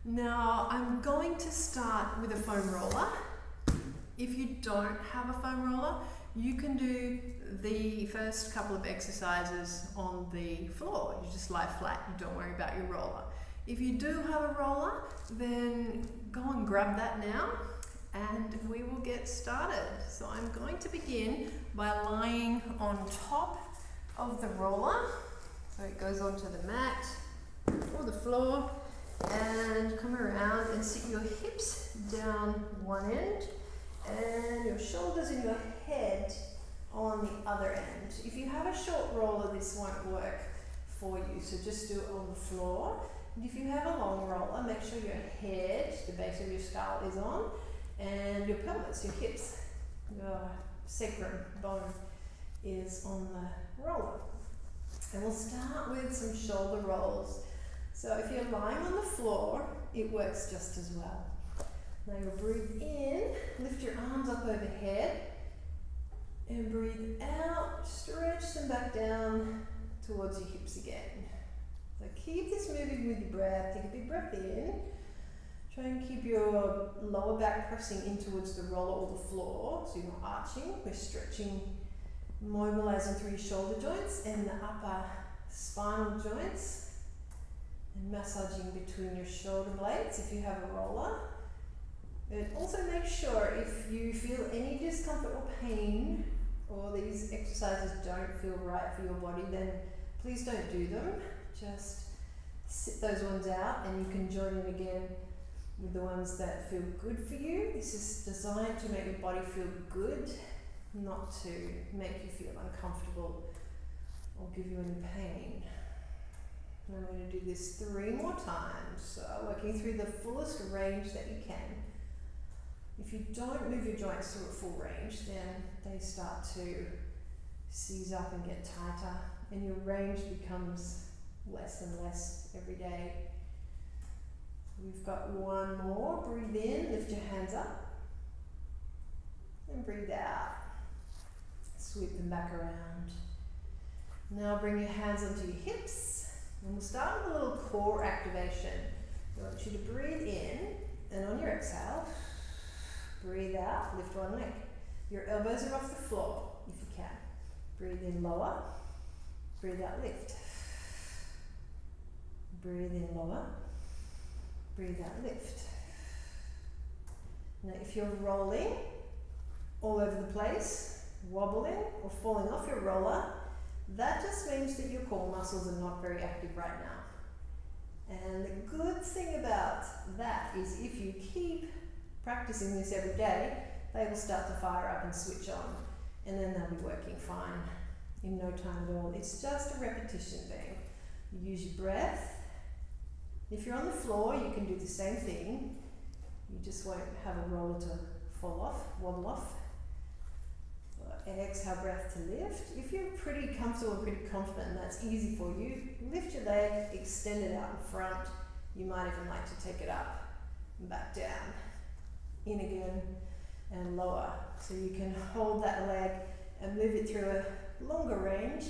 Now I'm going to start with a foam roller. If you don't have a foam roller, you can do the first couple of exercises on the floor. You just lie flat, you don't worry about your roller. If you do have a roller, then go and grab that now and we will get started. So I'm going to begin by lying on top of the roller. So it goes onto the mat or the floor, and come around and sit your hips down one end and your shoulders and your head on the other end. If you have a short roller, this won't work for you, so just do it on the floor. And if you have a long roller, make sure your head, the base of your skull, is on, and your pelvis, your hips, your sacrum bone is on the roller. And we'll start with some shoulder rolls. So if you're lying on the floor, it works just as well. Now you'll breathe in, lift your arms up overhead, and breathe out, stretch them back down towards your hips again. So keep this moving with your breath. Take a big breath in. Try and keep your lower back pressing in towards the roller or the floor, so you're not arching. We're stretching, mobilizing through your shoulder joints and the upper spinal joints, and massaging between your shoulder blades if you have a roller. And also make sure if you feel any discomfort or pain, or these exercises don't feel right for your body, then please don't do them. Just sit those ones out and you can join in again with the ones that feel good for you. This is designed to make your body feel good, not to make you feel uncomfortable or give you any pain. And I'm going to do this 3 more times, so working through the fullest range that you can. If you don't move your joints through a full range, then they start to seize up and get tighter, and your range becomes less and less every day. We've got 1 more. Breathe in, lift your hands up, and breathe out. Sweep them back around. Now bring your hands onto your hips. And we'll start with a little core activation. I want you to breathe in, and on your exhale, breathe out, lift one leg. Your elbows are off the floor, if you can. Breathe in, lower. Breathe out, lift. Breathe in, lower. Breathe out, lift. Now if you're rolling all over the place, wobbling or falling off your roller, that just means that your core muscles are not very active right now. And the good thing about that is if you keep practicing this every day, they will start to fire up and switch on, and then they'll be working fine in no time at all. It's just a repetition thing. You use your breath. If you're on the floor, you can do the same thing. You just won't have a roller to fall off, wobble off. Exhale, breath to lift. If you're pretty comfortable and pretty confident and that's easy for you, lift your leg, extend it out in front. You might even like to take it up and back down. In again and lower. So you can hold that leg and move it through a longer range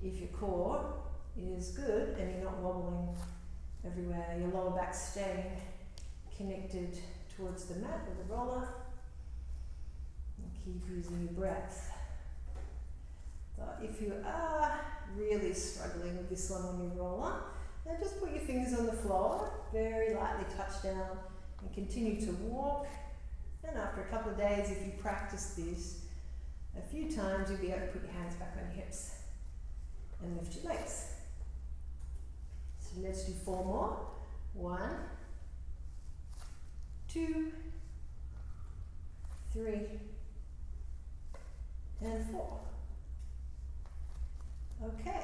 if your core is good and you're not wobbling everywhere. Your lower back staying connected towards the mat or the roller. And keep using your breath. So if you are really struggling with this one on your roller, then just put your fingers on the floor, very lightly touch down, and continue to walk. And after a couple of days, if you practice this a few times, you'll be able to put your hands back on your hips and lift your legs. So let's do 4 more. 1, 2, 3, and 4. Okay.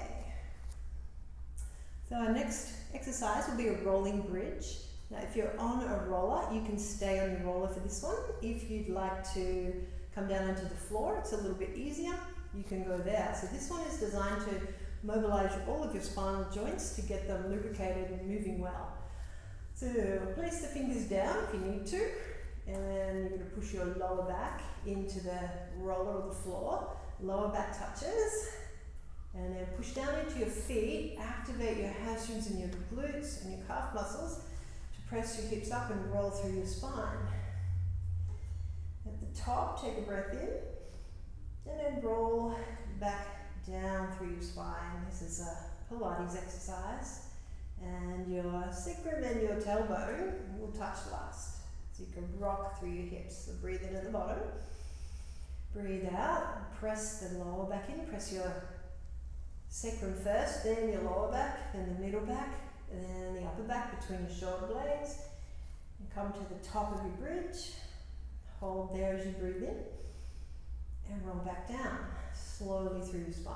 So our next exercise will be a rolling bridge. Now if you're on a roller, you can stay on your roller for this one. If you'd like to come down onto the floor, it's a little bit easier, you can go there. So this one is designed to mobilize all of your spinal joints to get them lubricated and moving well. So place the fingers down if you need to, and then you're going to push your lower back into the roller or the floor. Lower back touches, and then push down into your feet, activate your hamstrings and your glutes and your calf muscles to press your hips up and roll through your spine. At the top, take a breath in, and then roll back down through your spine. This is a Pilates exercise, and your sacrum and your tailbone will touch last. So you can rock through your hips. So breathe in at the bottom, breathe out, press the lower back in, press your sacrum first, then your lower back, then the middle back, and then the upper back between your shoulder blades. And come to the top of your bridge, hold there as you breathe in, and roll back down, slowly through your spine.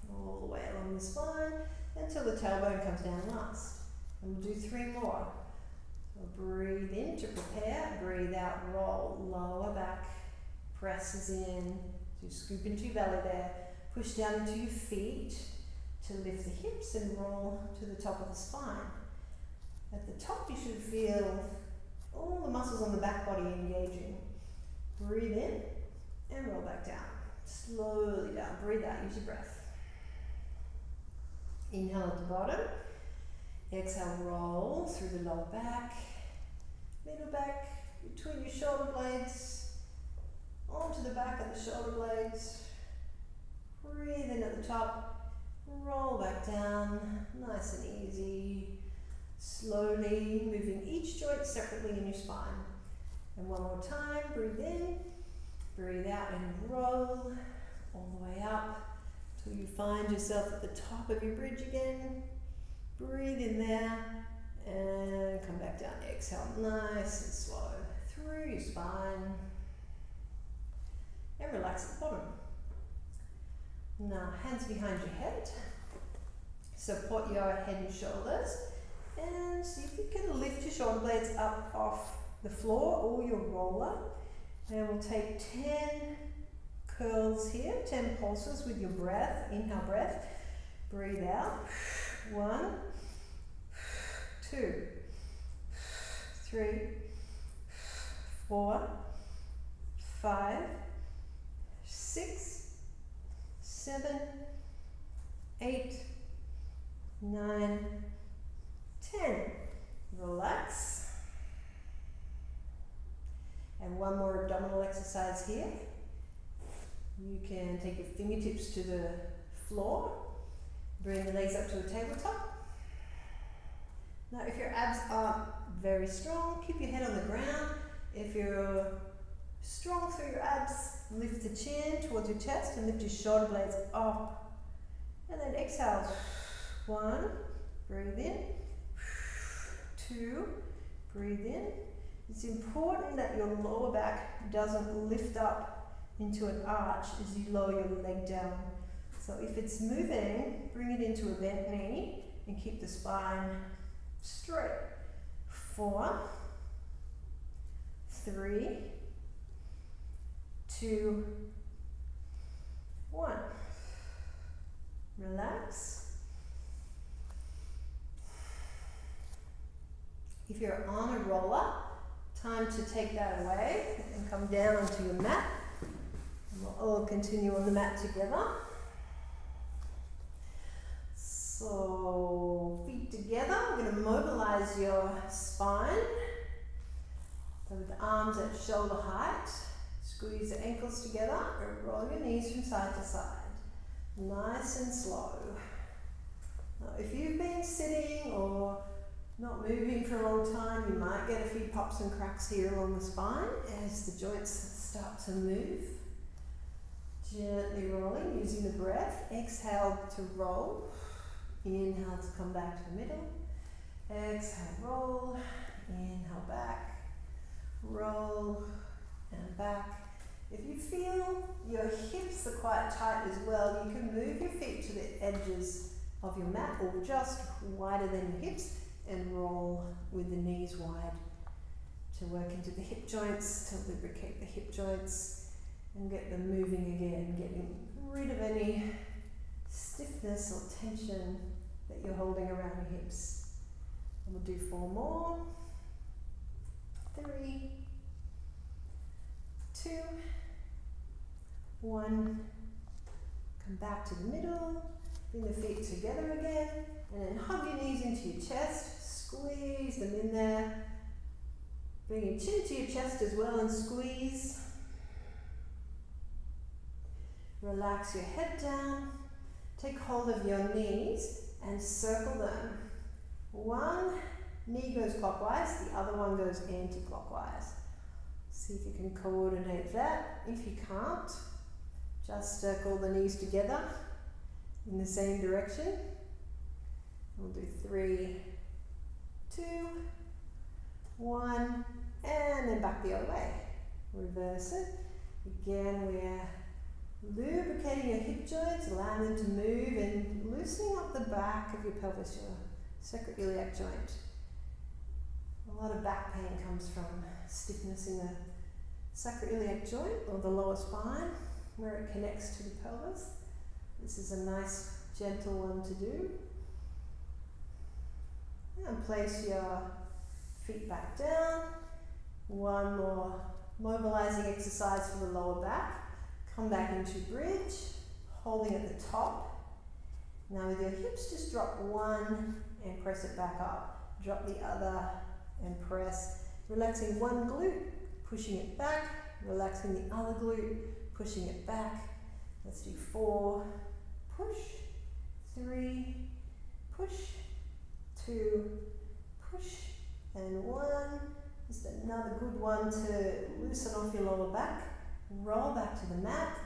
All the way along the spine until the tailbone comes down last. And we'll do 3 more. So breathe in to prepare, breathe out, roll, lower back, presses in, so you scoop into your belly there, push down into your feet to lift the hips and roll to the top of the spine. At the top you should feel all the muscles on the back body engaging. Breathe in and roll back down. Slowly down, breathe out, use your breath. Inhale at the bottom, exhale, roll through the lower back, middle back, between your shoulder blades, onto the back of the shoulder blades. Breathe in at the top, roll back down, nice and easy. Slowly moving each joint separately in your spine. And one more time, breathe in, breathe out and roll all the way up till you find yourself at the top of your bridge again. Breathe in there and come back down. Exhale nice and slow through your spine and relax at the bottom. Now hands behind your head, support your head and shoulders, and see if you can lift your shoulder blades up off the floor or your roller. And we'll take 10 curls here, 10 pulses with your breath. Inhale, breath, breathe out. 1, 2, 3, 4, 5, 6, 7, 8, 9, 10. Relax. And one more abdominal exercise here. You can take your fingertips to the floor. Bring the legs up to a tabletop. Now if your abs aren't very strong, keep your head on the ground. If you're strong through your abs, lift the chin towards your chest and lift your shoulder blades up. And then exhale. 1, breathe in. 2, breathe in. It's important that your lower back doesn't lift up into an arch as you lower your leg down. So if it's moving, bring it into a bent knee and keep the spine straight. 4, 3, 2, 1. Relax. If you're on a roller, time to take that away and come down onto your mat. And we'll all continue on the mat together. So feet together, we're going to mobilize your spine. So with the arms at shoulder height, squeeze the ankles together and roll your knees from side to side. Nice and slow. Now, if you've been sitting or not moving for a long time, you might get a few pops and cracks here along the spine as the joints start to move. Gently rolling, using the breath. Exhale to roll. Inhale to come back to the middle. Exhale, roll. Inhale back. Roll and back. If you feel your hips are quite tight as well, you can move your feet to the edges of your mat or just wider than your hips and roll with the knees wide to work into the hip joints, to lubricate the hip joints and get them moving again, getting rid of any stiffness or tension that you're holding around your hips. And we'll do 4 more. 3, 2, 1. Come back to the middle. Bring the feet together again, and then hug your knees into your chest, squeeze them in there. Bring your chin to your chest as well and squeeze. Relax your head down. Take hold of your knees and circle them. One knee goes clockwise, the other one goes anti-clockwise. See if you can coordinate that. If you can't, just circle the knees together in the same direction. We'll do 3, 2, 1, and then back the other way. Reverse it. Again, we're lubricating your hip joints, allowing them to move and loosening up the back of your pelvis, your sacroiliac joint. A lot of back pain comes from stiffness in the sacroiliac joint or the lower spine where it connects to the pelvis. This is a nice gentle one to do. And place your feet back down. One more mobilizing exercise for the lower back. Come back into bridge, holding at the top. Now with your hips, just drop one and press it back up. Drop the other and press. Relaxing one glute, pushing it back. Relaxing the other glute, pushing it back. Let's do 4, push, 3, push, 2, push, and 1. Just another good one to loosen off your lower back. Roll back to the mat.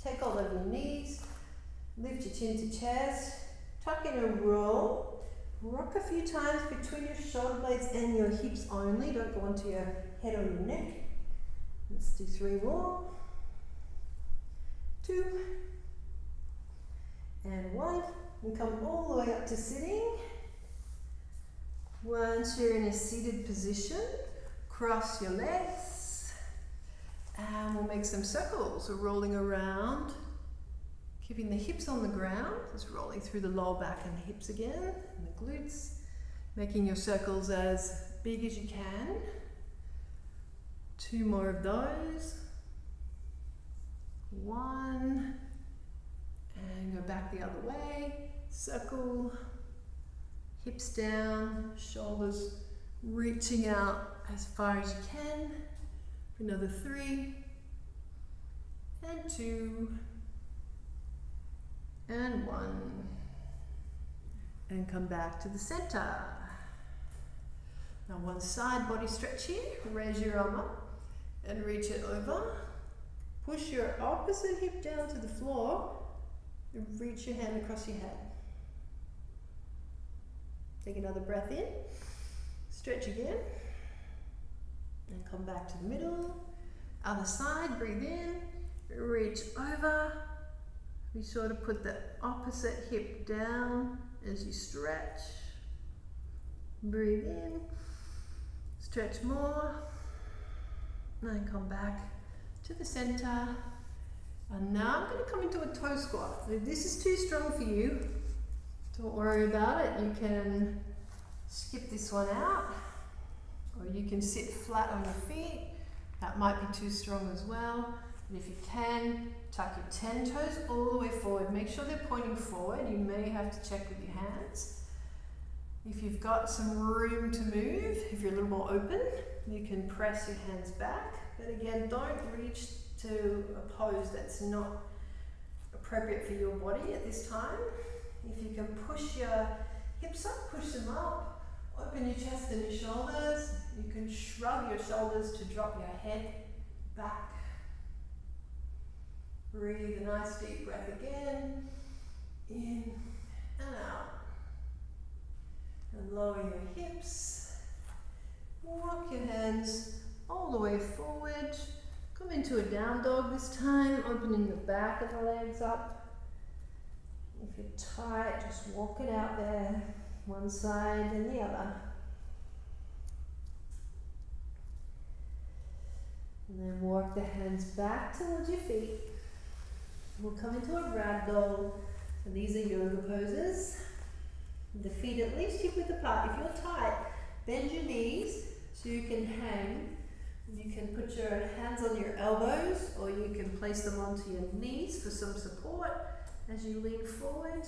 Take hold of your knees. Lift your chin to chest. Tuck in a roll. Rock a few times between your shoulder blades and your hips only. Don't go onto your head or your neck. Let's do 3 more. 2. And 1. And come all the way up to sitting. Once you're in a seated position, cross your legs. And we'll make some circles. We're rolling around, keeping the hips on the ground, just rolling through the lower back and the hips again, and the glutes, making your circles as big as you can. 2 more of those. 1, and go back the other way. Circle, hips down, shoulders reaching out as far as you can. Another 3, and 2, and 1, and come back to the center. Now one side body stretch here. Raise your arm up and reach it over. Push your opposite hip down to the floor and reach your hand across your head. Take another breath in. Stretch again. And come back to the middle. Other side, breathe in, reach over. Be sure to put the opposite hip down as you stretch. Breathe in, stretch more, and come back to the center. And now I'm going to come into a toe squat. If this is too strong for you, don't worry about it. You can skip this one out. Or you can sit flat on your feet. That might be too strong as well. But if you can, tuck your 10 toes all the way forward. Make sure they're pointing forward. You may have to check with your hands. If you've got some room to move, if you're a little more open, you can press your hands back. But again, don't reach to a pose that's not appropriate for your body at this time. If you can push your hips up, push them up. Open your chest and your shoulders. You can shrug your shoulders to drop your head back. Breathe a nice deep breath again. In and out. And lower your hips. Walk your hands all the way forward. Come into a down dog this time, opening the back of the legs up. If you're tight, just walk it out there. One side and the other. And then walk the hands back towards your feet. We'll come into a ragdoll. So these are yoga poses. The feet at least hip width apart. If you're tight, bend your knees so you can hang. You can put your hands on your elbows or you can place them onto your knees for some support. as you lean forward.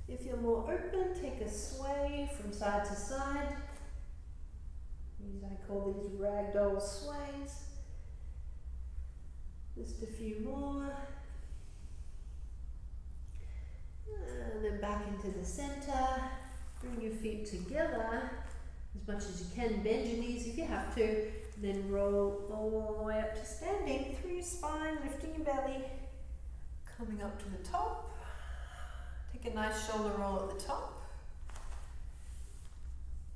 If you're more open, take a sway from side to side. I call these ragdoll sways. Just a few more. And then back into the center. Bring your feet together as much as you can. Bend your knees if you have to. Then roll all the way up to standing through your spine, lifting your belly. Coming up to the top. Take a nice shoulder roll at the top.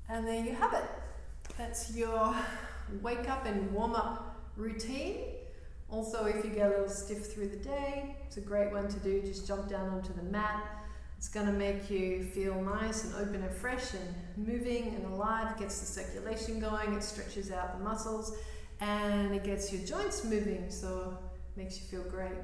And there you have it. That's your wake up and warm up routine. Also, if you get a little stiff through the day, it's a great one to do. Just jump down onto the mat. It's going to make you feel nice and open and fresh and moving and alive. It gets the circulation going, it stretches out the muscles, and it gets your joints moving, so it makes you feel great.